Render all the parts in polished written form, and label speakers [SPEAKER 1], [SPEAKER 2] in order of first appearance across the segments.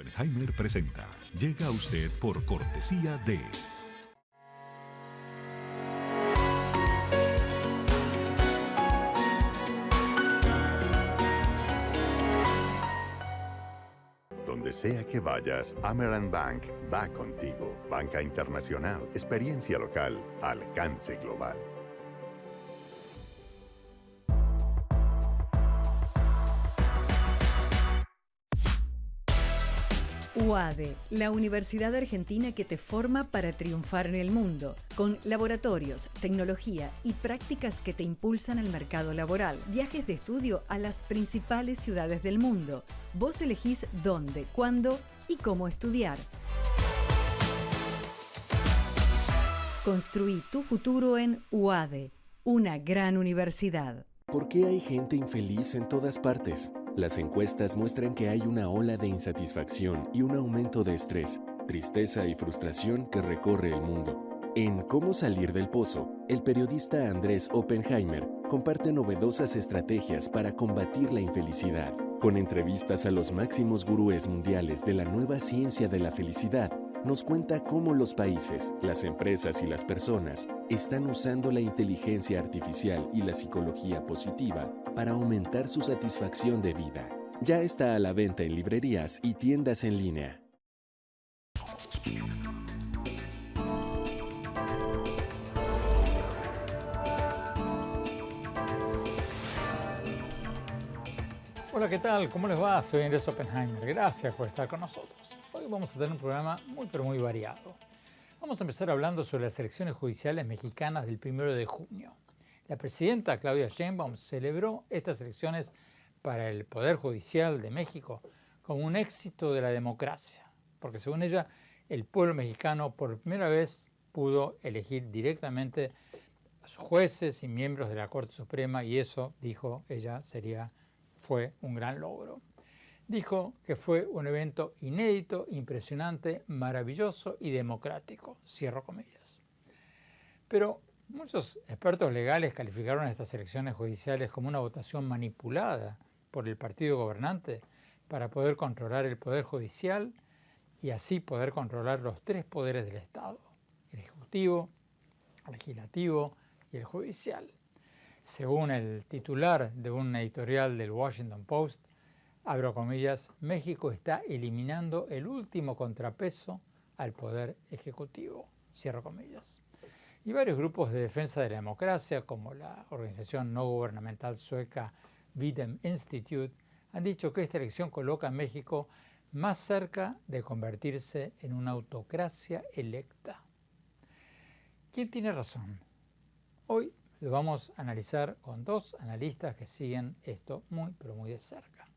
[SPEAKER 1] Oppenheimer presenta. Llega a usted por cortesía de...
[SPEAKER 2] Donde sea que vayas, Amerant Bank va contigo. Banca internacional, experiencia local, alcance global.
[SPEAKER 3] UADE, la universidad argentina que te forma para triunfar en el mundo, con laboratorios, tecnología y prácticas que te impulsan al mercado laboral, viajes de estudio a las principales ciudades del mundo. Vos elegís dónde, cuándo y cómo estudiar. Construí tu futuro en UADE, una gran universidad.
[SPEAKER 4] ¿Por qué hay gente infeliz en todas partes? Las encuestas muestran que hay una ola de insatisfacción y un aumento de estrés, tristeza y frustración que recorre el mundo. En Cómo salir del pozo, el periodista Andrés Oppenheimer comparte novedosas estrategias para combatir la infelicidad. Con entrevistas a los máximos gurúes mundiales de la nueva ciencia de la felicidad, nos cuenta cómo los países, las empresas y las personas están usando la inteligencia artificial y la psicología positiva para aumentar su satisfacción de vida. Ya está a la venta en librerías y tiendas en línea.
[SPEAKER 5] Hola, ¿qué tal? ¿Cómo les va? Soy Andrés Oppenheimer. Gracias por estar con nosotros. Hoy vamos a tener un programa muy variado. Vamos a empezar hablando sobre las elecciones judiciales mexicanas del 1 de junio. La presidenta Claudia Sheinbaum celebró estas elecciones para el Poder Judicial de México como un éxito de la democracia, porque según ella, el pueblo mexicano por primera vez pudo elegir directamente a sus jueces y miembros de la Corte Suprema y eso, dijo ella, fue un gran logro. Dijo que fue un evento inédito, impresionante, maravilloso y democrático, cierro comillas. Pero muchos expertos legales calificaron estas elecciones judiciales como una votación manipulada por el partido gobernante para poder controlar el Poder Judicial y así poder controlar los tres poderes del Estado, el Ejecutivo, el Legislativo y el Judicial. Según el titular de un editorial del Washington Post, abro comillas, México está eliminando el último contrapeso al poder ejecutivo, cierro comillas. Y varios grupos de defensa de la democracia, como la organización no gubernamental sueca Videm Institute, han dicho que esta elección coloca a México más cerca de convertirse en una autocracia electa. ¿Quién tiene razón? Hoy lo vamos a analizar con dos analistas que siguen esto muy de cerca.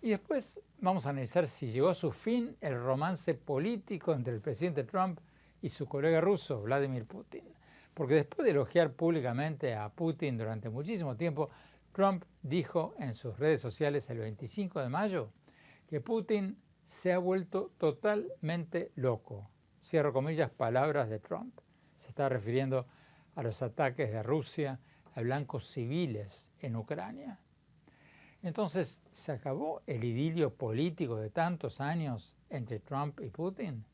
[SPEAKER 5] Y después vamos a analizar si llegó a su fin el romance político entre el presidente Trump y su colega ruso, Vladimir Putin. Porque después de elogiar públicamente a Putin durante muchísimo tiempo, Trump dijo en sus redes sociales el 25 de mayo que Putin se ha vuelto totalmente loco. Cierro comillas, palabras de Trump. Se está refiriendo a los ataques de Rusia a blancos civiles en Ucrania. Entonces, ¿se acabó el idilio político de tantos años entre Trump y Putin?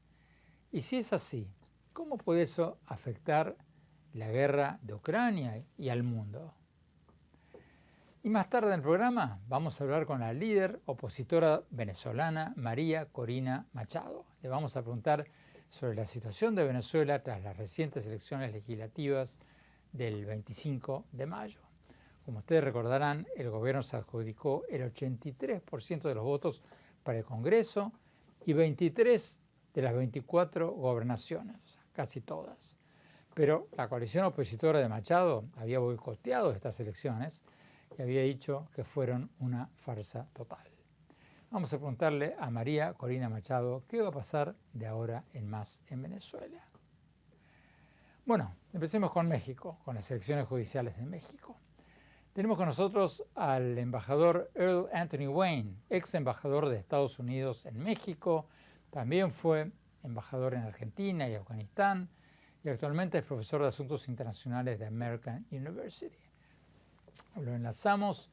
[SPEAKER 5] Y si es así, ¿cómo puede eso afectar la guerra de Ucrania y al mundo? Y más tarde en el programa vamos a hablar con la líder opositora venezolana María Corina Machado. Le vamos a preguntar sobre la situación de Venezuela tras las recientes elecciones legislativas del 25 de mayo. Como ustedes recordarán, el gobierno se adjudicó el 83% de los votos para el Congreso y 23 de las 24 gobernaciones, o sea, casi todas. Pero la coalición opositora de Machado había boicoteado estas elecciones y había dicho que fueron una farsa total. Vamos a preguntarle a María Corina Machado qué va a pasar de ahora en más en Venezuela. Bueno, empecemos con México, con las elecciones judiciales de México. Tenemos con nosotros al embajador Earl Anthony Wayne, ex embajador de Estados Unidos en México, también fue embajador en Argentina y Afganistán y actualmente es profesor de Asuntos Internacionales de American University. Lo enlazamos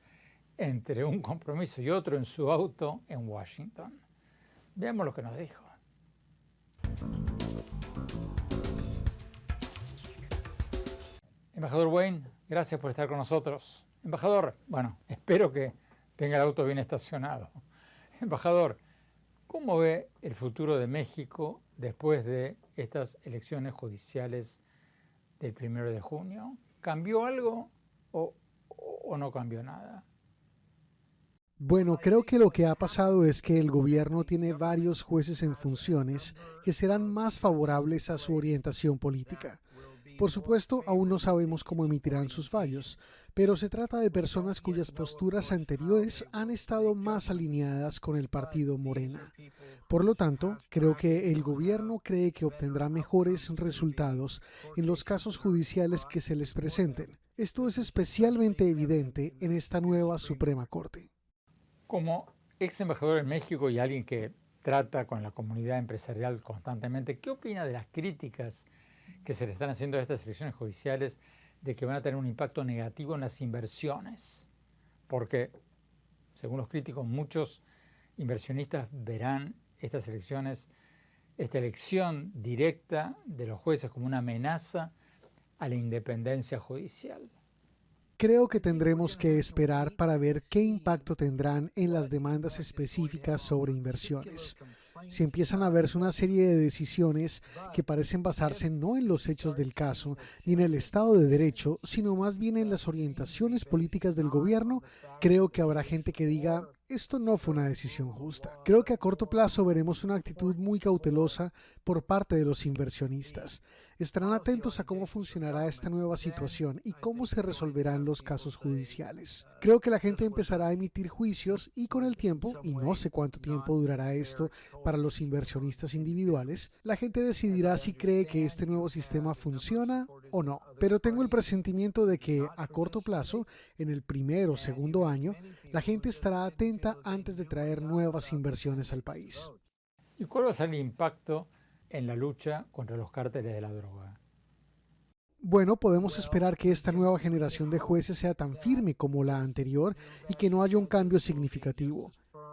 [SPEAKER 5] entre un compromiso y otro en su auto en Washington. Veamos lo que nos dijo. Embajador Wayne, gracias por estar con nosotros. Embajador, bueno, espero que tenga el auto bien estacionado. Embajador, ¿cómo ve el futuro de México después de estas elecciones judiciales del 1 de junio? ¿Cambió algo o no cambió nada?
[SPEAKER 6] Bueno, creo que lo que ha pasado es que el gobierno tiene varios jueces en funciones que serán más favorables a su orientación política. Por supuesto, aún no sabemos cómo emitirán sus fallos, pero se trata de personas cuyas posturas anteriores han estado más alineadas con el partido Morena. Por lo tanto, creo que el gobierno cree que obtendrá mejores resultados en los casos judiciales que se les presenten. Esto es especialmente evidente en esta nueva Suprema Corte.
[SPEAKER 5] Como ex embajador en México y alguien que trata con la comunidad empresarial constantemente, ¿qué opina de las críticas que se le están haciendo a estas elecciones judiciales de que van a tener un impacto negativo en las inversiones? Porque, según los críticos, muchos inversionistas verán estas elecciones, esta elección directa de los jueces como una amenaza a la independencia judicial.
[SPEAKER 6] Creo que tendremos que esperar para ver qué impacto tendrán en las demandas específicas sobre inversiones. Si empiezan a verse una serie de decisiones que parecen basarse no en los hechos del caso ni en el Estado de Derecho, sino más bien en las orientaciones políticas del gobierno, creo que habrá gente que diga, esto no fue una decisión justa. Creo que a corto plazo veremos una actitud muy cautelosa por parte de los inversionistas. Estarán atentos a cómo funcionará esta nueva situación y cómo se resolverán los casos judiciales. Creo que la gente empezará a emitir juicios y con el tiempo, y no sé cuánto tiempo durará esto para los inversionistas individuales, la gente decidirá si cree que este nuevo sistema funciona o no. Pero tengo el presentimiento de que a corto plazo, en el primer o segundo año, la gente estará atenta antes de traer nuevas inversiones al país.
[SPEAKER 5] ¿Y cuál va a ser el impacto en la lucha contra los cárteles de la droga?
[SPEAKER 6] Bueno, podemos esperar que esta nueva generación de jueces sea tan firme como la anterior y que no haya un cambio significativo.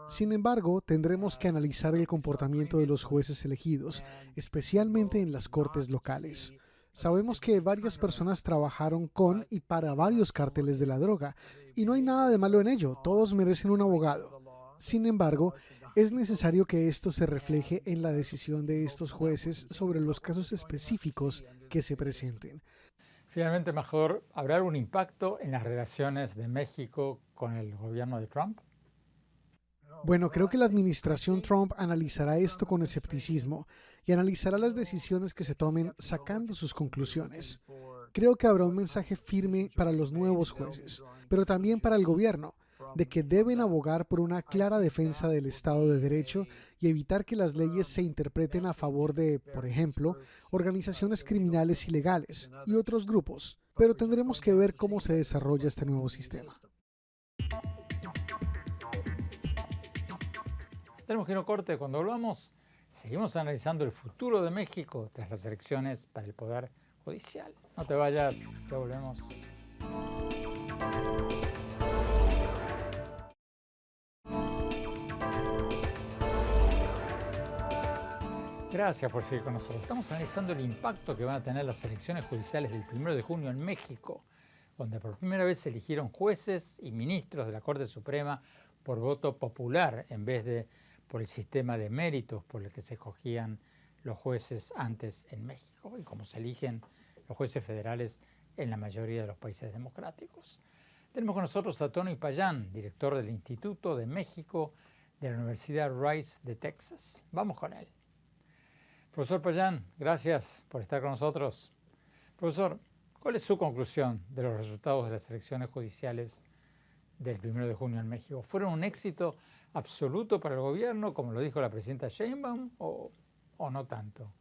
[SPEAKER 6] Sin embargo, tendremos que analizar el comportamiento de los jueces elegidos, especialmente en las cortes locales. Sabemos que varias personas trabajaron con y para varios cárteles de la droga, y no hay nada de malo en ello, todos merecen un abogado. Sin embargo, es necesario que esto se refleje en la decisión de estos jueces sobre los casos específicos que se presenten.
[SPEAKER 5] Finalmente, embajador, ¿habrá algún impacto en las relaciones de México con el gobierno de Trump?
[SPEAKER 6] Bueno, creo que la administración Trump analizará esto con escepticismo y analizará las decisiones que se tomen sacando sus conclusiones. Creo que habrá un mensaje firme para los nuevos jueces, pero también para el gobierno, de que deben abogar por una clara defensa del Estado de Derecho y evitar que las leyes se interpreten a favor de, por ejemplo, organizaciones criminales ilegales y otros grupos. Pero tendremos que ver cómo se desarrolla este nuevo sistema.
[SPEAKER 5] Tenemos que ir a un corte. Cuando volvamos, seguimos analizando el futuro de México tras las elecciones para el Poder Judicial. No te vayas, ya volvemos. Gracias por seguir con nosotros. Estamos analizando el impacto que van a tener las elecciones judiciales del 1 de junio en México, donde por primera vez se eligieron jueces y ministros de la Corte Suprema por voto popular en vez de por el sistema de méritos por el que se escogían los jueces antes en México y como se eligen los jueces federales en la mayoría de los países democráticos. Tenemos con nosotros a Tony Payán, director del Instituto de México de la Universidad Rice de Texas. Vamos con él. Profesor Payán, gracias por estar con nosotros. Profesor, ¿cuál es su conclusión de los resultados de las elecciones judiciales del 1 de junio en México? ¿Fueron un éxito absoluto para el gobierno, como lo dijo la presidenta Sheinbaum, o no tanto?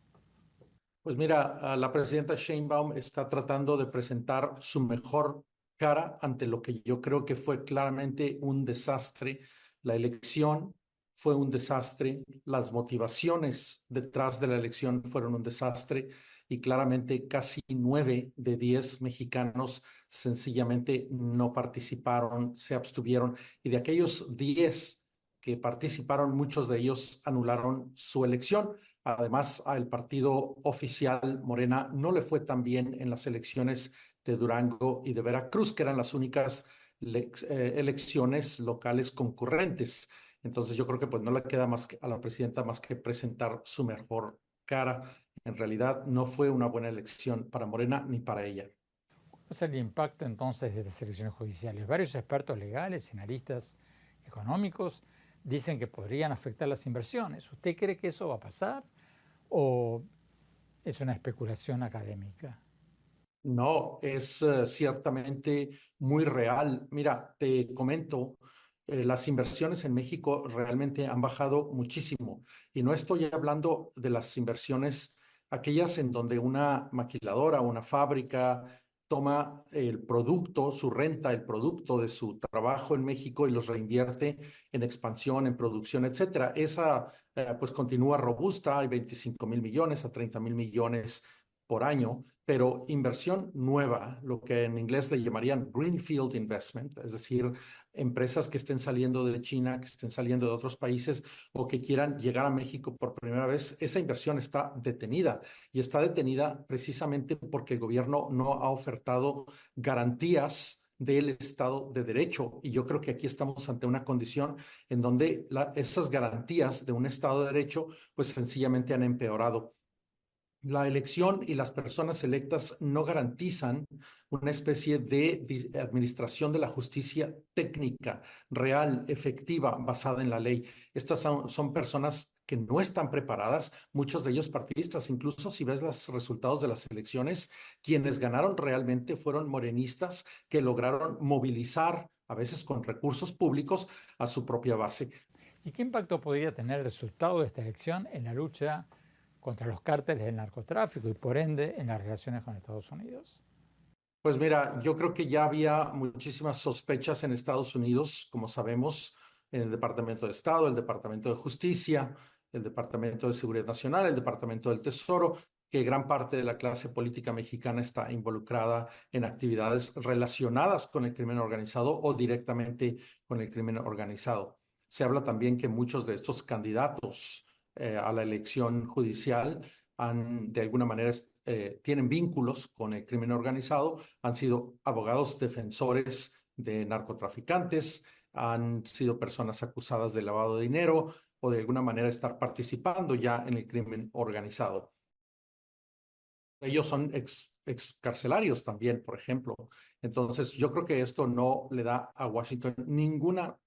[SPEAKER 7] Pues mira, la presidenta Sheinbaum está tratando de presentar su mejor cara ante lo que yo creo que fue claramente un desastre. La elección fue un desastre, las motivaciones detrás de la elección fueron un desastre y claramente casi 9 de 10 mexicanos sencillamente no participaron, se abstuvieron y de aquellos 10 que participaron, muchos de ellos anularon su elección. Además, al partido oficial Morena no le fue tan bien en las elecciones de Durango y de Veracruz, que eran las únicas elecciones locales concurrentes. Entonces yo creo que pues no le queda más a la presidenta más que presentar su mejor cara. En realidad no fue una buena elección para Morena ni para ella.
[SPEAKER 5] ¿Cuál es el impacto entonces de estas elecciones judiciales? Varios expertos legales y analistas económicos dicen que podrían afectar las inversiones. ¿Usted cree que eso va a pasar o es una especulación académica?
[SPEAKER 7] No, es ciertamente muy real. Mira, te comento, las inversiones en México realmente han bajado muchísimo. Y no estoy hablando de las inversiones, aquellas en donde una maquiladora, una fábrica toma el producto, su renta, el producto de su trabajo en México y los reinvierte en expansión, en producción, etcétera. Esa pues continúa robusta, hay 25,000 millones a 30,000 millones por año, pero inversión nueva, lo que en inglés le llamarían Greenfield Investment, es decir, empresas que estén saliendo de China, que estén saliendo de otros países o que quieran llegar a México por primera vez, esa inversión está detenida y está detenida precisamente porque el gobierno no ha ofertado garantías del Estado de Derecho. Y yo creo que aquí estamos ante una condición en donde esas garantías de un Estado de Derecho pues sencillamente han empeorado. La elección y las personas electas no garantizan una especie de administración de la justicia técnica, real, efectiva, basada en la ley. Estas son personas que no están preparadas, muchos de ellos partidistas. Incluso si ves los resultados de las elecciones, quienes ganaron realmente fueron morenistas que lograron movilizar, a veces con recursos públicos, a su propia base.
[SPEAKER 5] ¿Y qué impacto podría tener el resultado de esta elección en la lucha contra los cárteles del narcotráfico y por ende en las relaciones con Estados Unidos?
[SPEAKER 7] Pues mira, yo creo que ya había muchísimas sospechas en Estados Unidos, como sabemos, en el Departamento de Estado, el Departamento de Justicia, el Departamento de Seguridad Nacional, el Departamento del Tesoro, que gran parte de la clase política mexicana está involucrada en actividades relacionadas con el crimen organizado o directamente con el crimen organizado. Se habla también que muchos de estos candidatos a la elección judicial de alguna manera tienen vínculos con el crimen organizado, han sido abogados defensores de narcotraficantes, han sido personas acusadas de lavado de dinero o de alguna manera estar participando ya en el crimen organizado. Ellos son excarcelarios también, por ejemplo. Entonces, yo creo que esto no le da a Washington ninguna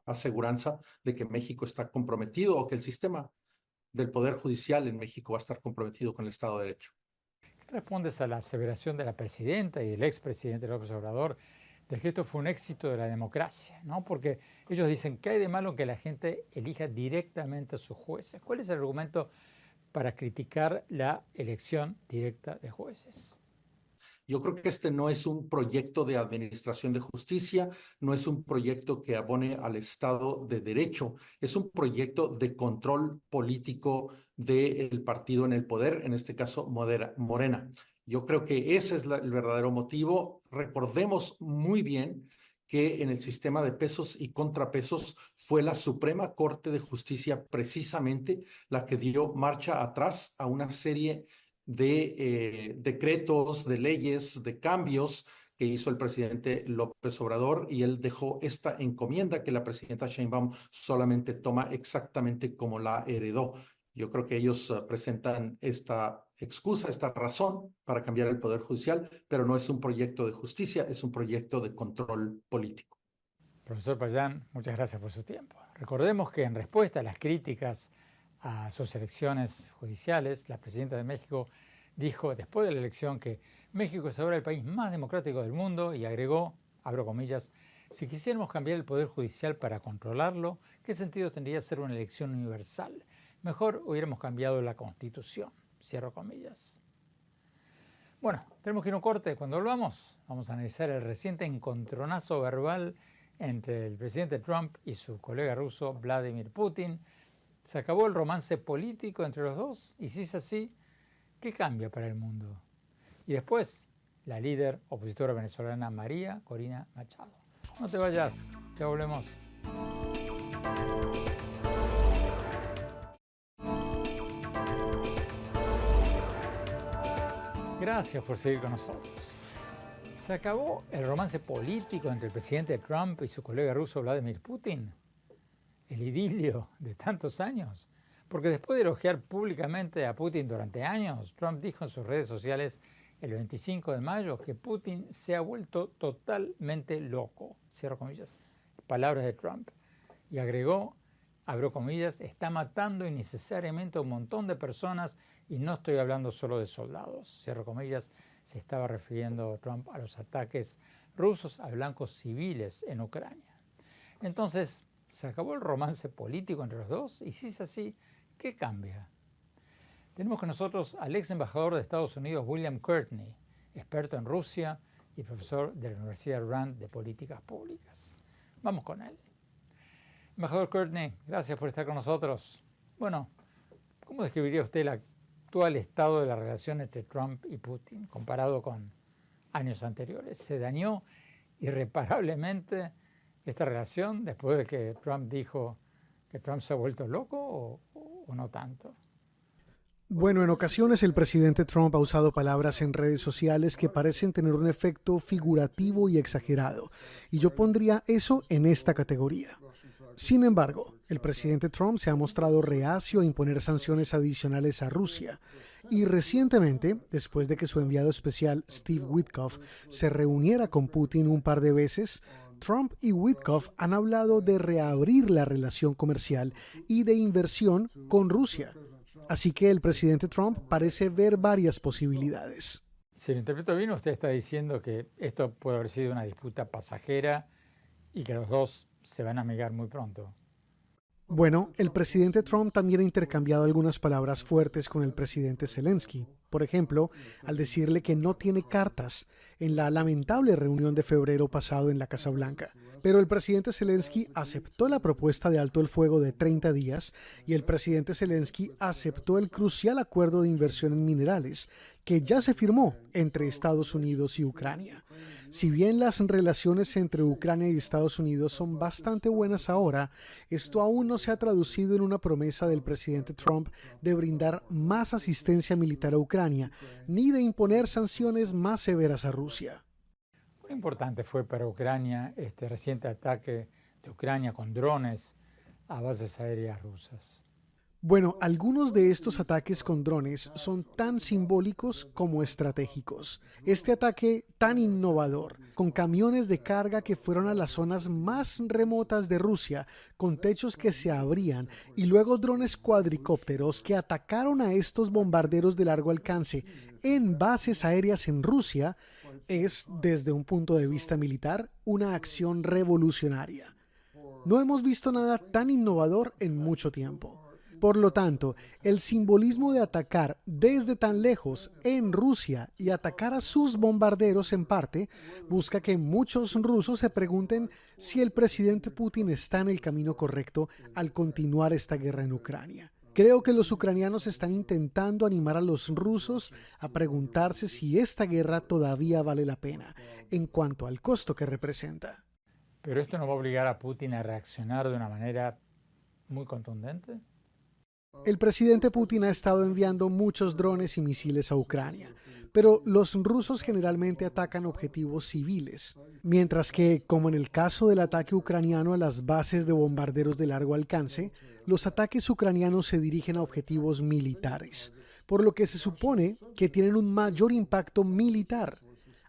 [SPEAKER 7] aseguranza de que México está comprometido o que el sistema del Poder Judicial en México va a estar comprometido con el Estado de Derecho.
[SPEAKER 5] ¿Qué respondes a la aseveración de la presidenta y del expresidente López Obrador de que esto fue un éxito de la democracia, ¿no? Porque ellos dicen que hay de malo que la gente elija directamente a sus jueces. ¿Cuál es el argumento para criticar la elección directa de jueces?
[SPEAKER 7] Yo creo que este no es un proyecto de administración de justicia, no es un proyecto que abone al Estado de Derecho, es un proyecto de control político del partido en el poder, en este caso Morena. Yo creo que ese es el verdadero motivo. Recordemos muy bien que en el sistema de pesos y contrapesos fue la Suprema Corte de Justicia precisamente la que dio marcha atrás a una serie de decretos, de leyes, de cambios que hizo el presidente López Obrador, y él dejó esta encomienda que la presidenta Sheinbaum solamente toma exactamente como la heredó. Yo creo que ellos presentan esta excusa, esta razón para cambiar el Poder Judicial, pero no es un proyecto de justicia, es un proyecto de control político.
[SPEAKER 5] Profesor Payán, muchas gracias por su tiempo. Recordemos que en respuesta a las críticas a sus elecciones judiciales, la presidenta de México dijo después de la elección que México es ahora el país más democrático del mundo y agregó, abro comillas, si quisiéramos cambiar el poder judicial para controlarlo, ¿qué sentido tendría ser una elección universal? Mejor hubiéramos cambiado la Constitución, cierro comillas. Bueno, tenemos que ir a un corte. Cuando volvamos, vamos a analizar el reciente encontronazo verbal entre el presidente Trump y su colega ruso Vladimir Putin. ¿Se acabó el romance político entre los dos? Y si es así, ¿qué cambia para el mundo? Y después, la líder opositora venezolana María Corina Machado. No te vayas, ya volvemos. Gracias por seguir con nosotros. ¿Se acabó el romance político entre el presidente Trump y su colega ruso Vladimir Putin? ¿El idilio de tantos años? Porque después de elogiar públicamente a Putin durante años, Trump dijo en sus redes sociales el 25 de mayo que Putin se ha vuelto totalmente loco, cierro comillas, palabras de Trump, y agregó, abro comillas, está matando innecesariamente a un montón de personas y no estoy hablando solo de soldados, cierro comillas, se estaba refiriendo Trump a los ataques rusos a blancos civiles en Ucrania. Entonces, ¿se acabó el romance político entre los dos? Y si es así, ¿qué cambia? Tenemos con nosotros al ex embajador de Estados Unidos, William Courtney, experto en Rusia y profesor de la Universidad Rand de Políticas Públicas. Vamos con él. Embajador Courtney, gracias por estar con nosotros. Bueno, ¿cómo describiría usted el actual estado de la relación entre Trump y Putin comparado con años anteriores? ¿Se dañó irreparablemente esta relación después de que Trump dijo que Trump se ha vuelto loco o no tanto?
[SPEAKER 6] Bueno, en ocasiones el presidente Trump ha usado palabras en redes sociales que parecen tener un efecto figurativo y exagerado, y yo pondría eso en esta categoría. Sin embargo, el presidente Trump se ha mostrado reacio a imponer sanciones adicionales a Rusia, y recientemente, después de que su enviado especial Steve Witkoff se reuniera con Putin un par de veces, Trump y Witkoff han hablado de reabrir la relación comercial y de inversión con Rusia. Así que el presidente Trump parece ver varias posibilidades.
[SPEAKER 5] Si lo interpreto bien, usted está diciendo que esto puede haber sido una disputa pasajera y que los dos se van a amigar muy pronto.
[SPEAKER 6] Bueno, el presidente Trump también ha intercambiado algunas palabras fuertes con el presidente Zelensky. Por ejemplo, al decirle que no tiene cartas en la lamentable reunión de febrero pasado en la Casa Blanca. Pero el presidente Zelensky aceptó la propuesta de alto el fuego de 30 días y el presidente Zelensky aceptó el crucial acuerdo de inversión en minerales que ya se firmó entre Estados Unidos y Ucrania. Si bien las relaciones entre Ucrania y Estados Unidos son bastante buenas ahora, esto aún no se ha traducido en una promesa del presidente Trump de brindar más asistencia militar a Ucrania, ni de imponer sanciones más severas a Rusia.
[SPEAKER 5] Muy importante fue para Ucrania este reciente ataque de Ucrania con drones a bases aéreas rusas.
[SPEAKER 6] Bueno, algunos de estos ataques con drones son tan simbólicos como estratégicos. Este ataque tan innovador, con camiones de carga que fueron a las zonas más remotas de Rusia, con techos que se abrían, y luego drones cuadricópteros que atacaron a estos bombarderos de largo alcance en bases aéreas en Rusia, es, desde un punto de vista militar, una acción revolucionaria. No hemos visto nada tan innovador en mucho tiempo. Por lo tanto, el simbolismo de atacar desde tan lejos en Rusia y atacar a sus bombarderos en parte, busca que muchos rusos se pregunten si el presidente Putin está en el camino correcto al continuar esta guerra en Ucrania. Creo que los ucranianos están intentando animar a los rusos a preguntarse si esta guerra todavía vale la pena, en cuanto al costo que representa.
[SPEAKER 5] ¿Pero esto no va a obligar a Putin a reaccionar de una manera muy contundente?
[SPEAKER 6] El presidente Putin ha estado enviando muchos drones y misiles a Ucrania, pero los rusos generalmente atacan objetivos civiles, mientras que, como en el caso del ataque ucraniano a las bases de bombarderos de largo alcance, los ataques ucranianos se dirigen a objetivos militares, por lo que se supone que tienen un mayor impacto militar.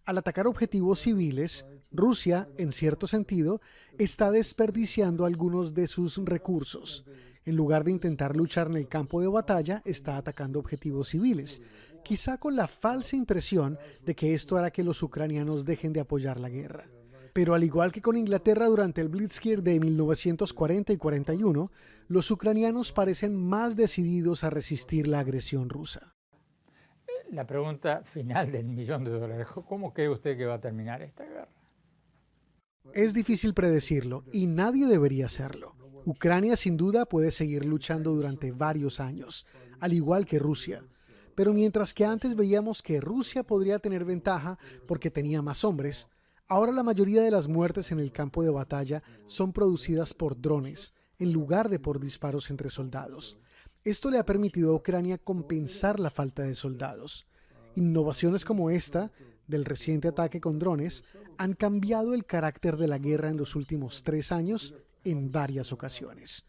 [SPEAKER 6] Al atacar objetivos civiles, Rusia, en cierto sentido, está desperdiciando algunos de sus recursos. En lugar de intentar luchar en el campo de batalla, está atacando objetivos civiles, quizá con la falsa impresión de que esto hará que los ucranianos dejen de apoyar la guerra. Pero al igual que con Inglaterra durante el Blitzkrieg de 1940 y 41, los ucranianos parecen más decididos a resistir la agresión rusa.
[SPEAKER 5] La pregunta final del $1.000.000, ¿cómo cree usted que va a terminar esta guerra?
[SPEAKER 6] Es difícil predecirlo y nadie debería hacerlo. Ucrania sin duda puede seguir luchando durante varios años, al igual que Rusia. Pero mientras que antes veíamos que Rusia podría tener ventaja porque tenía más hombres, ahora la mayoría de las muertes en el campo de batalla son producidas por drones, en lugar de por disparos entre soldados. Esto le ha permitido a Ucrania compensar la falta de soldados. Innovaciones como esta, del reciente ataque con drones, han cambiado el carácter de la guerra en los últimos 3 años en varias ocasiones.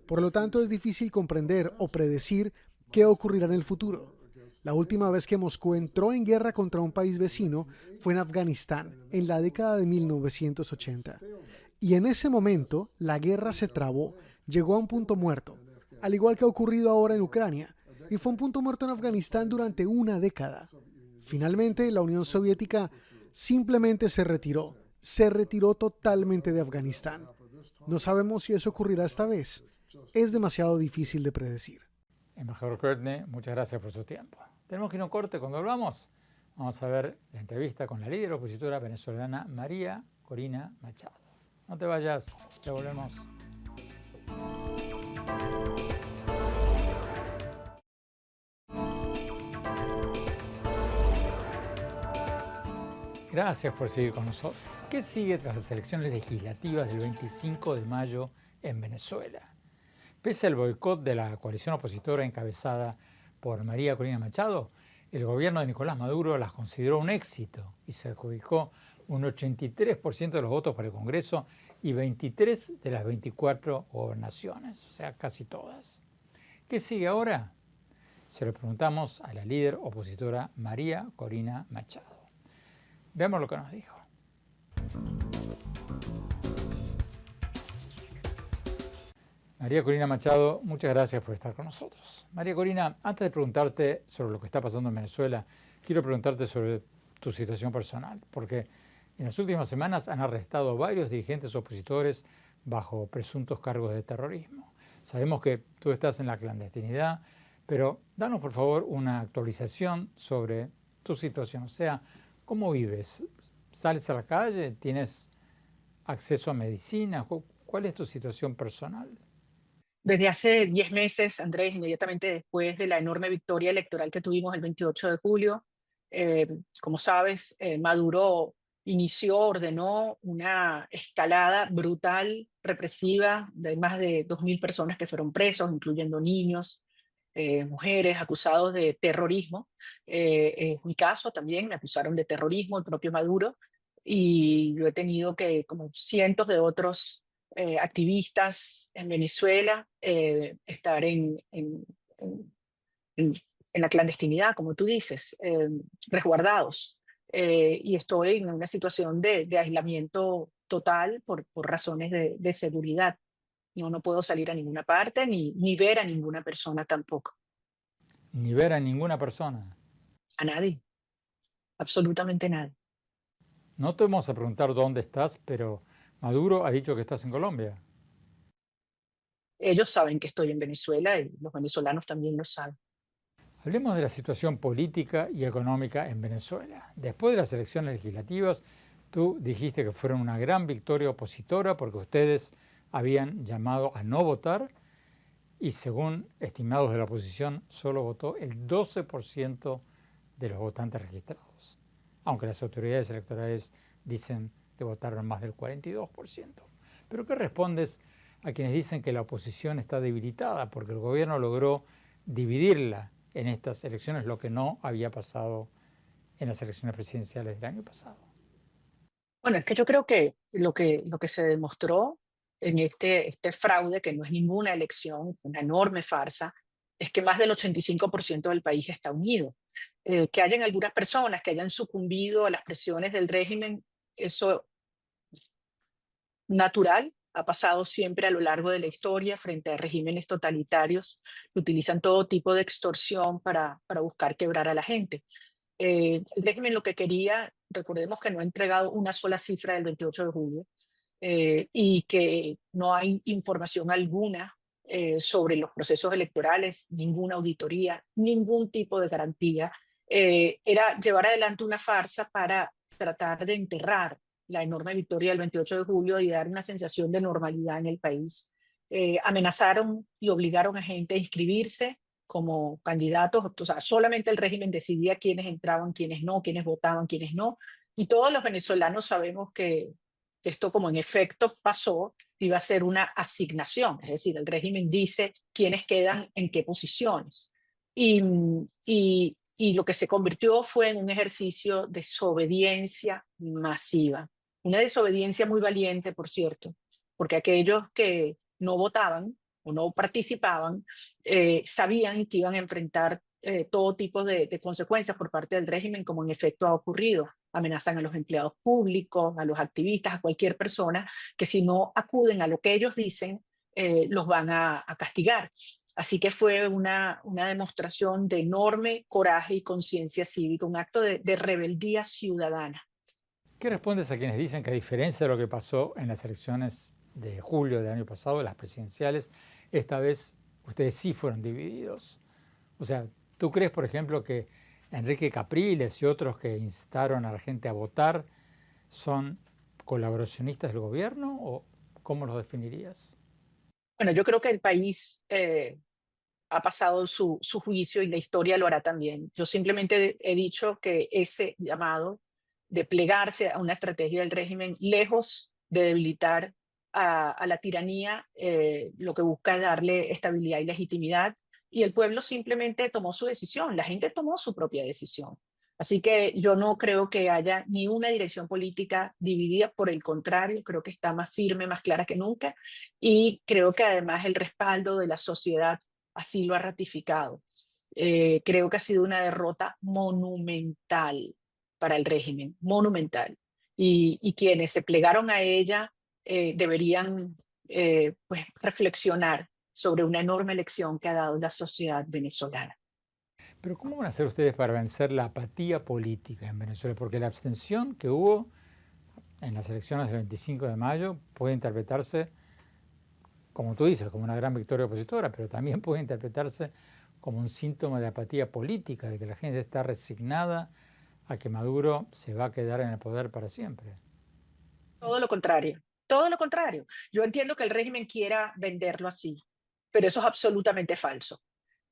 [SPEAKER 6] Por lo tanto, es difícil comprender o predecir qué ocurrirá en el futuro. La última vez que Moscú entró en guerra contra un país vecino fue en Afganistán, en la década de 1980. Y en ese momento, la guerra se trabó, llegó a un punto muerto, al igual que ha ocurrido ahora en Ucrania, y fue un punto muerto en Afganistán durante una década. Finalmente, la Unión Soviética simplemente se retiró totalmente de Afganistán. No sabemos si eso ocurrirá esta vez. Es demasiado difícil de predecir.
[SPEAKER 5] Embajador Courtney, muchas gracias por su tiempo. Tenemos que ir a un corte. Cuando volvamos, vamos a ver la entrevista con la líder opositora venezolana María Corina Machado. No te vayas, ya volvemos. Gracias por seguir con nosotros. ¿Qué sigue tras las elecciones legislativas del 25 de mayo en Venezuela? Pese al boicot de la coalición opositora encabezada por María Corina Machado, el gobierno de Nicolás Maduro las consideró un éxito y se adjudicó un 83% de los votos para el Congreso y 23 de las 24 gobernaciones, o sea, casi todas. ¿Qué sigue ahora? Se lo preguntamos a la líder opositora María Corina Machado. Veamos lo que nos dijo. María Corina Machado, muchas gracias por estar con nosotros. María Corina, antes de preguntarte sobre lo que está pasando en Venezuela, quiero preguntarte sobre tu situación personal, porque en las últimas semanas han arrestado varios dirigentes opositores bajo presuntos cargos de terrorismo. Sabemos que tú estás en la clandestinidad, pero danos por favor una actualización sobre tu situación, o sea, ¿cómo vives? ¿Sales a la calle? ¿Tienes acceso a medicina? ¿Cuál es tu situación personal?
[SPEAKER 8] Desde hace 10 meses, Andrés, inmediatamente después de la enorme victoria electoral que tuvimos el 28 de julio, como sabes, Maduro ordenó una escalada brutal, represiva, de más de 2.000 personas que fueron presos, incluyendo niños, mujeres acusados de terrorismo. En mi caso también me acusaron de terrorismo, el propio Maduro, y yo he tenido que, como cientos de otros activistas en Venezuela, estar en la clandestinidad, como tú dices, resguardados. Y estoy en una situación de aislamiento total por razones de seguridad. No puedo salir a ninguna parte ni ver a ninguna persona tampoco.
[SPEAKER 5] Ni ver a ninguna persona.
[SPEAKER 8] A nadie. Absolutamente nadie.
[SPEAKER 5] No te vamos a preguntar dónde estás, pero Maduro ha dicho que estás en Colombia.
[SPEAKER 8] Ellos saben que estoy en Venezuela y los venezolanos también lo saben.
[SPEAKER 5] Hablemos de la situación política y económica en Venezuela. Después de las elecciones legislativas, tú dijiste que fueron una gran victoria opositora porque ustedes habían llamado a no votar y según estimados de la oposición, solo votó el 12% de los votantes registrados, aunque las autoridades electorales dicen que votaron más del 42%. ¿Pero qué respondes a quienes dicen que la oposición está debilitada porque el gobierno logró dividirla en estas elecciones, lo que no había pasado en las elecciones presidenciales del año pasado?
[SPEAKER 8] Bueno, es que yo creo que lo que se demostró en este fraude, que no es ninguna elección, una enorme farsa, es que más del 85% del país está unido. Que hayan algunas personas que hayan sucumbido a las presiones del régimen, eso es natural, ha pasado siempre a lo largo de la historia frente a regímenes totalitarios que utilizan todo tipo de extorsión para buscar quebrar a la gente. El régimen lo que quería, recordemos que no ha entregado una sola cifra del 28 de julio y que no hay información alguna sobre los procesos electorales, ninguna auditoría, ningún tipo de garantía. Era llevar adelante una farsa para tratar de enterrar la enorme victoria del 28 de julio y dar una sensación de normalidad en el país. Amenazaron y obligaron a gente a inscribirse como candidatos, o sea, solamente el régimen decidía quiénes entraban, quiénes no, quiénes votaban, quiénes no, y todos los venezolanos sabemos que que esto como en efecto pasó, iba a ser una asignación, es decir, el régimen dice quiénes quedan en qué posiciones. Y lo que se convirtió fue en un ejercicio de desobediencia masiva. Una desobediencia muy valiente, por cierto, porque aquellos que no votaban o no participaban sabían que iban a enfrentar todo tipo de consecuencias por parte del régimen, como en efecto ha ocurrido. Amenazan a los empleados públicos, a los activistas, a cualquier persona que si no acuden a lo que ellos dicen, los van a castigar. Así que fue una demostración de enorme coraje y conciencia cívica, un acto de rebeldía ciudadana.
[SPEAKER 5] ¿Qué respondes a quienes dicen que a diferencia de lo que pasó en las elecciones de julio del año pasado, las presidenciales, esta vez ustedes sí fueron divididos? O sea, ¿tú crees, por ejemplo, que Enrique Capriles y otros que instaron a la gente a votar son colaboracionistas del gobierno o cómo los definirías?
[SPEAKER 8] Bueno, yo creo que el país ha pasado su juicio y la historia lo hará también. Yo simplemente he dicho que ese llamado de plegarse a una estrategia del régimen, lejos de debilitar a la tiranía, lo que busca es darle estabilidad y legitimidad. Y el pueblo simplemente tomó su decisión, la gente tomó su propia decisión. Así que yo no creo que haya ni una dirección política dividida, por el contrario, creo que está más firme, más clara que nunca, y creo que además el respaldo de la sociedad así lo ha ratificado. Creo que ha sido una derrota monumental para el régimen, monumental. Y quienes se plegaron a ella deberían pues, reflexionar sobre una enorme lección que ha dado la sociedad venezolana.
[SPEAKER 5] Pero ¿cómo van a hacer ustedes para vencer la apatía política en Venezuela? Porque la abstención que hubo en las elecciones del 25 de mayo puede interpretarse, como tú dices, como una gran victoria opositora, pero también puede interpretarse como un síntoma de apatía política, de que la gente está resignada a que Maduro se va a quedar en el poder para siempre.
[SPEAKER 8] Todo lo contrario, todo lo contrario. Yo entiendo que el régimen quiera venderlo así, pero eso es absolutamente falso.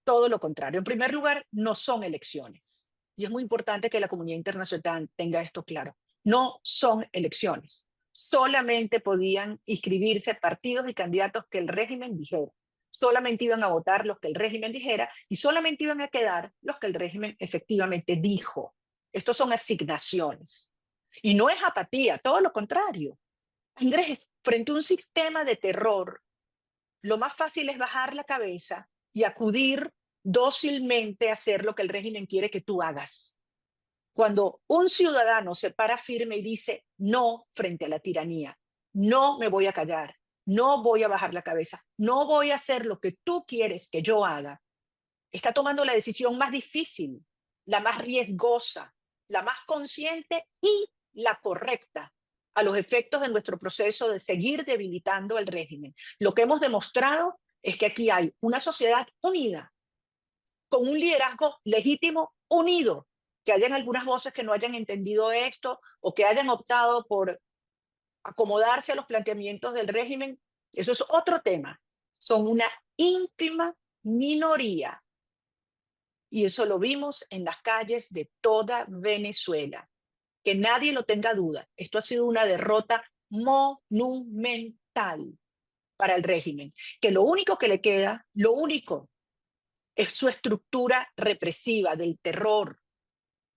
[SPEAKER 8] Todo lo contrario. En primer lugar, no son elecciones. Y es muy importante que la comunidad internacional tenga esto claro. No son elecciones. Solamente podían inscribirse partidos y candidatos que el régimen dijera. Solamente iban a votar los que el régimen dijera y solamente iban a quedar los que el régimen efectivamente dijo. Estos son asignaciones. Y no es apatía, todo lo contrario. Andrés, frente a un sistema de terror, lo más fácil es bajar la cabeza y acudir dócilmente a hacer lo que el régimen quiere que tú hagas. Cuando un ciudadano se para firme y dice no frente a la tiranía, no me voy a callar, no voy a bajar la cabeza, no voy a hacer lo que tú quieres que yo haga, está tomando la decisión más difícil, la más riesgosa, la más consciente y la correcta a los efectos de nuestro proceso de seguir debilitando el régimen. Lo que hemos demostrado es que aquí hay una sociedad unida, con un liderazgo legítimo unido, que hayan algunas voces que no hayan entendido esto o que hayan optado por acomodarse a los planteamientos del régimen, eso es otro tema. Son una ínfima minoría. Y eso lo vimos en las calles de toda Venezuela. Que nadie lo tenga duda. Esto ha sido una derrota monumental para el régimen. Que lo único que le queda, lo único, es su estructura represiva del terror.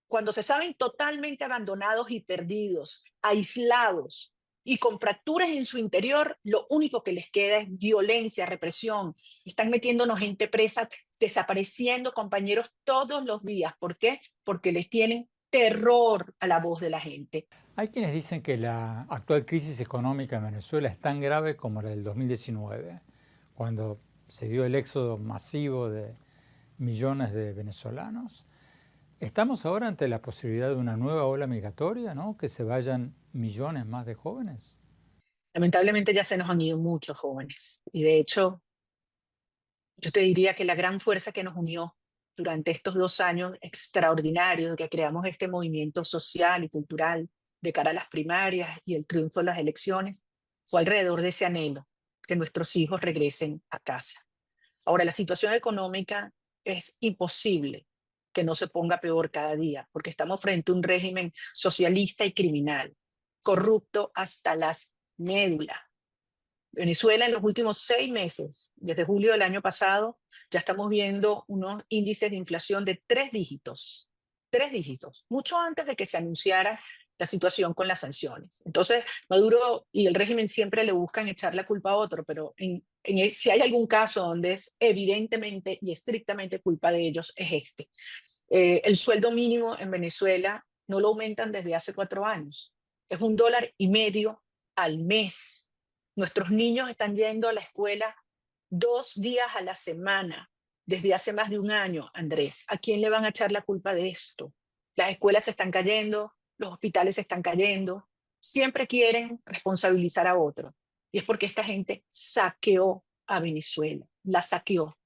[SPEAKER 8] Cuando se saben totalmente abandonados y perdidos, aislados y con fracturas en su interior, lo único que les queda es violencia, represión. Están metiéndonos gente presa, desapareciendo compañeros todos los días. ¿Por qué? Porque les tienen terror a la voz de la gente.
[SPEAKER 5] Hay quienes dicen que la actual crisis económica en Venezuela es tan grave como la del 2019, cuando se dio el éxodo masivo de millones de venezolanos. ¿Estamos ahora ante la posibilidad de una nueva ola migratoria, ¿no? Que se vayan millones más de jóvenes?
[SPEAKER 8] Lamentablemente ya se nos han ido muchos jóvenes. Y de hecho, yo te diría que la gran fuerza que nos unió durante estos 2 años extraordinarios que creamos este movimiento social y cultural de cara a las primarias y el triunfo de las elecciones, fue alrededor de ese anhelo, que nuestros hijos regresen a casa. Ahora, la situación económica es imposible que no se ponga peor cada día, porque estamos frente a un régimen socialista y criminal. corrupto hasta las médulas. Venezuela en los últimos 6 meses, desde julio del año pasado, ya estamos viendo unos índices de inflación de 3 dígitos, mucho antes de que se anunciara la situación con las sanciones. Entonces, Maduro y el régimen siempre le buscan echar la culpa a otro, pero si hay algún caso donde es evidentemente y estrictamente culpa de ellos, es este. El sueldo mínimo en Venezuela no lo aumentan desde hace 4 años. Es $1.50 al mes. Nuestros niños están yendo a la escuela 2 días a la semana desde hace más de un año, Andrés. ¿A quién le van a echar la culpa de esto? Las escuelas se están cayendo, los hospitales se están cayendo. Siempre quieren responsabilizar a otro. Y es porque esta gente saqueó a Venezuela, la saqueó.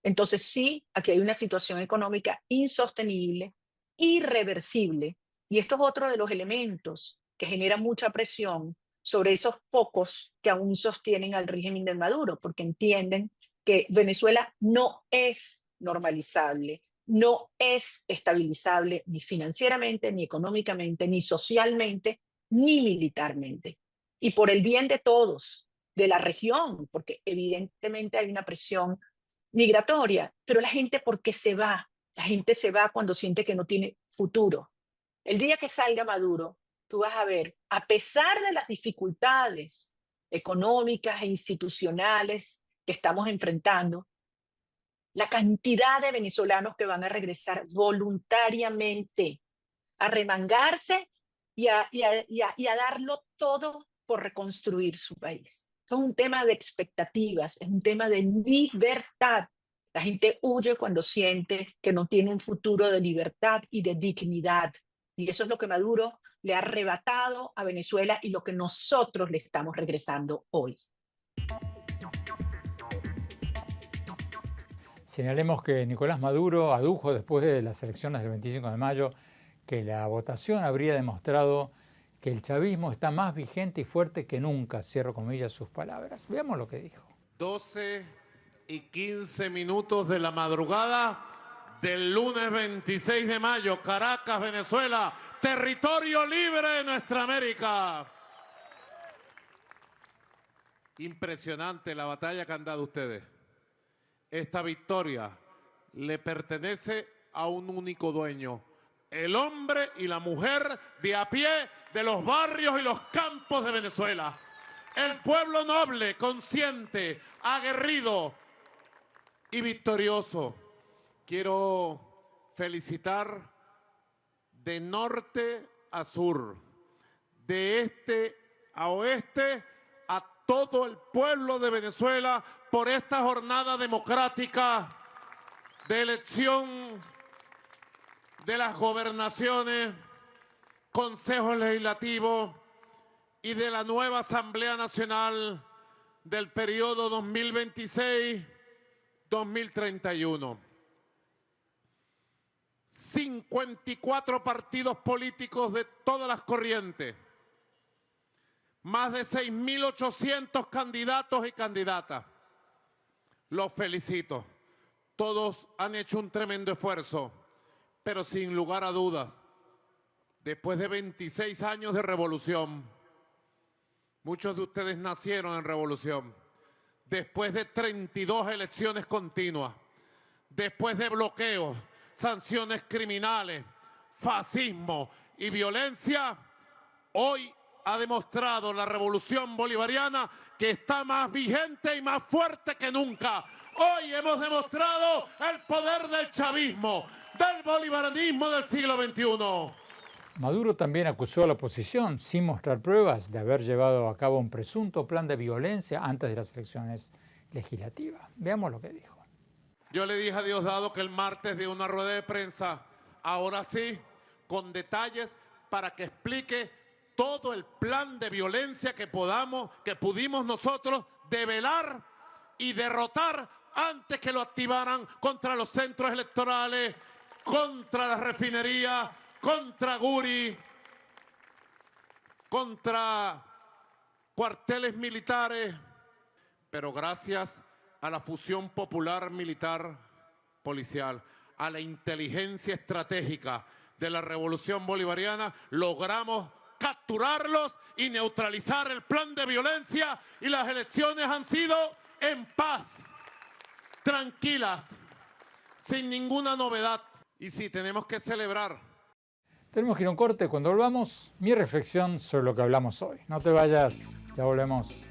[SPEAKER 8] Entonces sí, aquí hay una situación económica insostenible, irreversible. Y esto es otro de los elementos que genera mucha presión sobre esos pocos que aún sostienen al régimen de Maduro, porque entienden que Venezuela no es normalizable, no es estabilizable ni financieramente, ni económicamente, ni socialmente, ni militarmente. Y por el bien de todos, de la región, porque evidentemente hay una presión migratoria, pero la gente, ¿por qué se va? La gente se va cuando siente que no tiene futuro. El día que salga Maduro, tú vas a ver, a pesar de las dificultades económicas e institucionales que estamos enfrentando, la cantidad de venezolanos que van a regresar voluntariamente, a remangarse y a darlo todo por reconstruir su país. Esto es un tema de expectativas, es un tema de libertad. La gente huye cuando siente que no tiene un futuro de libertad y de dignidad. Y eso es lo que Maduro le ha arrebatado a Venezuela y lo que nosotros le estamos regresando hoy.
[SPEAKER 5] Señalemos que Nicolás Maduro adujo después de las elecciones del 25 de mayo que la votación habría demostrado que el chavismo está más vigente y fuerte que nunca, cierro comillas sus palabras. Veamos lo que dijo.
[SPEAKER 9] 12:15 de la madrugada del lunes 26 de mayo, Caracas, Venezuela, territorio libre de nuestra América. Impresionante la batalla que han dado ustedes. Esta victoria le pertenece a un único dueño, el hombre y la mujer de a pie de los barrios y los campos de Venezuela. El pueblo noble, consciente, aguerrido y victorioso. Quiero felicitar de norte a sur, de este a oeste, a todo el pueblo de Venezuela por esta jornada democrática de elección de las gobernaciones, consejos legislativos y de la nueva Asamblea Nacional del periodo 2026-2031. 54 partidos políticos de todas las corrientes, más de 6.800 candidatos y candidatas. Los felicito. Todos han hecho un tremendo esfuerzo, pero sin lugar a dudas, después de 26 años de revolución, muchos de ustedes nacieron en revolución, después de 32 elecciones continuas, después de bloqueos, sanciones criminales, fascismo y violencia, hoy ha demostrado la revolución bolivariana que está más vigente y más fuerte que nunca. Hoy hemos demostrado el poder del chavismo, del bolivarianismo del siglo XXI.
[SPEAKER 5] Maduro también acusó a la oposición, sin mostrar pruebas, de haber llevado a cabo un presunto plan de violencia antes de las elecciones legislativas. Veamos lo que dijo.
[SPEAKER 9] Yo le dije a Diosdado que el martes dio una rueda de prensa, ahora sí, con detalles para que explique todo el plan de violencia que pudimos nosotros develar y derrotar antes que lo activaran contra los centros electorales, contra la refinería, contra Guri, contra cuarteles militares, pero gracias a la fusión popular militar policial, a la inteligencia estratégica de la revolución bolivariana, logramos capturarlos y neutralizar el plan de violencia, y las elecciones han sido en paz, tranquilas, sin ninguna novedad. Y sí, tenemos que celebrar.
[SPEAKER 5] Tenemos que ir a un corte. Cuando volvamos, mi reflexión sobre lo que hablamos hoy. No te vayas, ya volvemos.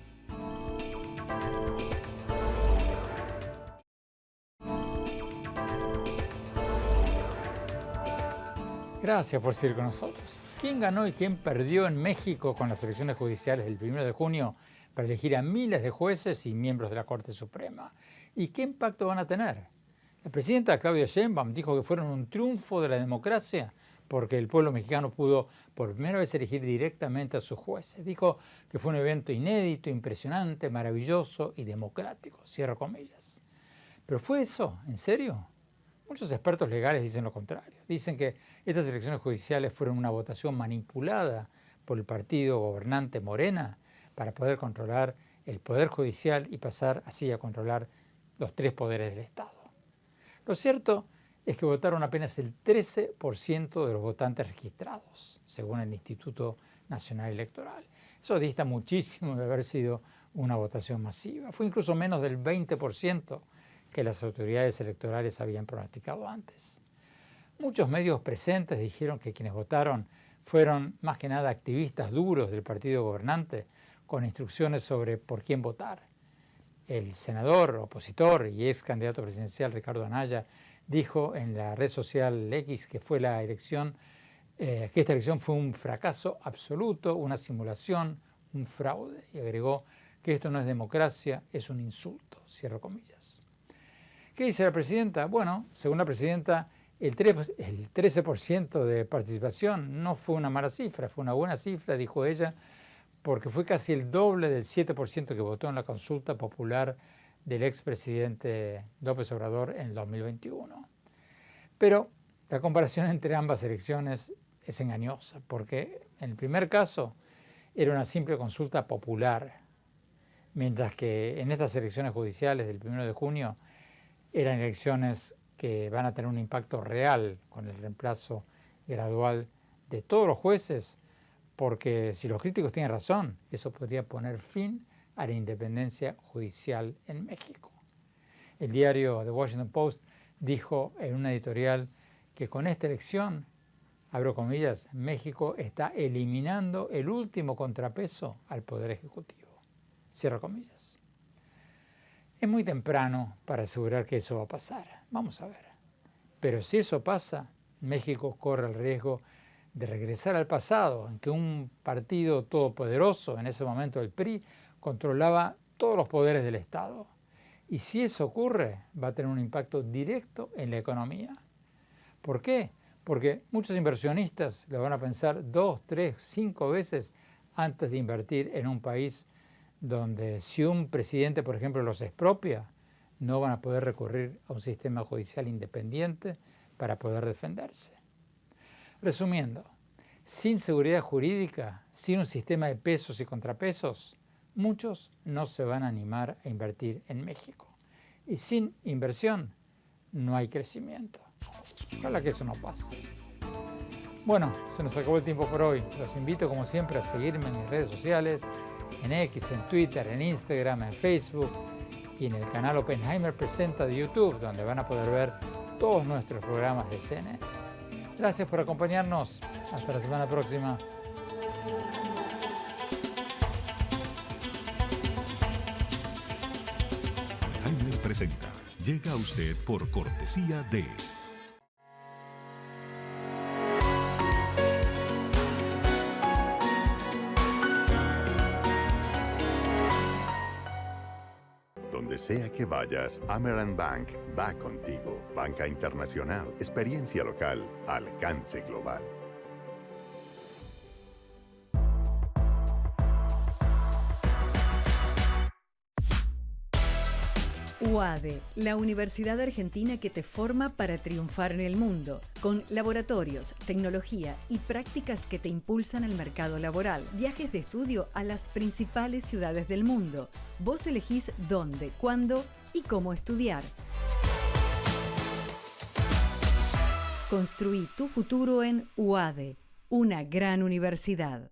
[SPEAKER 5] Gracias por seguir con nosotros. ¿Quién ganó y quién perdió en México con las elecciones judiciales del 1 de junio para elegir a miles de jueces y miembros de la Corte Suprema? ¿Y qué impacto van a tener? La presidenta Claudia Sheinbaum dijo que fueron un triunfo de la democracia porque el pueblo mexicano pudo por primera vez elegir directamente a sus jueces. Dijo que fue un evento inédito, impresionante, maravilloso y democrático. Cierro comillas. ¿Pero fue eso? ¿En serio? Muchos expertos legales dicen lo contrario. Dicen que estas elecciones judiciales fueron una votación manipulada por el partido gobernante Morena para poder controlar el poder judicial y pasar así a controlar los tres poderes del Estado. Lo cierto es que votaron apenas el 13% de los votantes registrados, según el Instituto Nacional Electoral. Eso dista muchísimo de haber sido una votación masiva. Fue incluso menos del 20% que las autoridades electorales habían pronosticado antes. Muchos medios presentes dijeron que quienes votaron fueron más que nada activistas duros del partido gobernante con instrucciones sobre por quién votar. El senador, opositor y ex candidato presidencial Ricardo Anaya dijo en la red social X que fue la elección, que esta elección fue un fracaso absoluto, una simulación, un fraude, y agregó que esto no es democracia, es un insulto, cierro comillas. ¿Qué dice la presidenta? Bueno, según la presidenta, el 13% de participación no fue una mala cifra, fue una buena cifra, dijo ella, porque fue casi el doble del 7% que votó en la consulta popular del expresidente López Obrador en el 2021. Pero la comparación entre ambas elecciones es engañosa, porque en el primer caso era una simple consulta popular, mientras que en estas elecciones judiciales del 1 de junio eran elecciones que van a tener un impacto real con el reemplazo gradual de todos los jueces, porque si los críticos tienen razón, eso podría poner fin a la independencia judicial en México. El diario The Washington Post dijo en una editorial que con esta elección, abro comillas, México está eliminando el último contrapeso al Poder Ejecutivo. Cierro comillas. Es muy temprano para asegurar que eso va a pasar. Vamos a ver. Pero si eso pasa, México corre el riesgo de regresar al pasado, en que un partido todopoderoso, en ese momento el PRI, controlaba todos los poderes del Estado. Y si eso ocurre, va a tener un impacto directo en la economía. ¿Por qué? Porque muchos inversionistas lo van a pensar 2, 3, 5 veces antes de invertir en un país donde si un presidente, por ejemplo, los expropia, no van a poder recurrir a un sistema judicial independiente para poder defenderse. Resumiendo, sin seguridad jurídica, sin un sistema de pesos y contrapesos, muchos no se van a animar a invertir en México. Y sin inversión no hay crecimiento. Ojalá que eso no pase. Bueno, se nos acabó el tiempo por hoy. Los invito, como siempre, a seguirme en mis redes sociales, en X, en Twitter, en Instagram, en Facebook y en el canal Oppenheimer Presenta de YouTube, donde van a poder ver todos nuestros programas de CNN. Gracias por acompañarnos. Hasta la semana próxima.
[SPEAKER 1] Oppenheimer Presenta. Llega a usted por cortesía de...
[SPEAKER 2] Donde sea que vayas, Amerant Bank va contigo. Banca internacional, experiencia local, alcance global.
[SPEAKER 3] UADE, la universidad argentina que te forma para triunfar en el mundo, con laboratorios, tecnología y prácticas que te impulsan al mercado laboral, viajes de estudio a las principales ciudades del mundo. Vos elegís dónde, cuándo y cómo estudiar. Construí tu futuro en UADE, una gran universidad.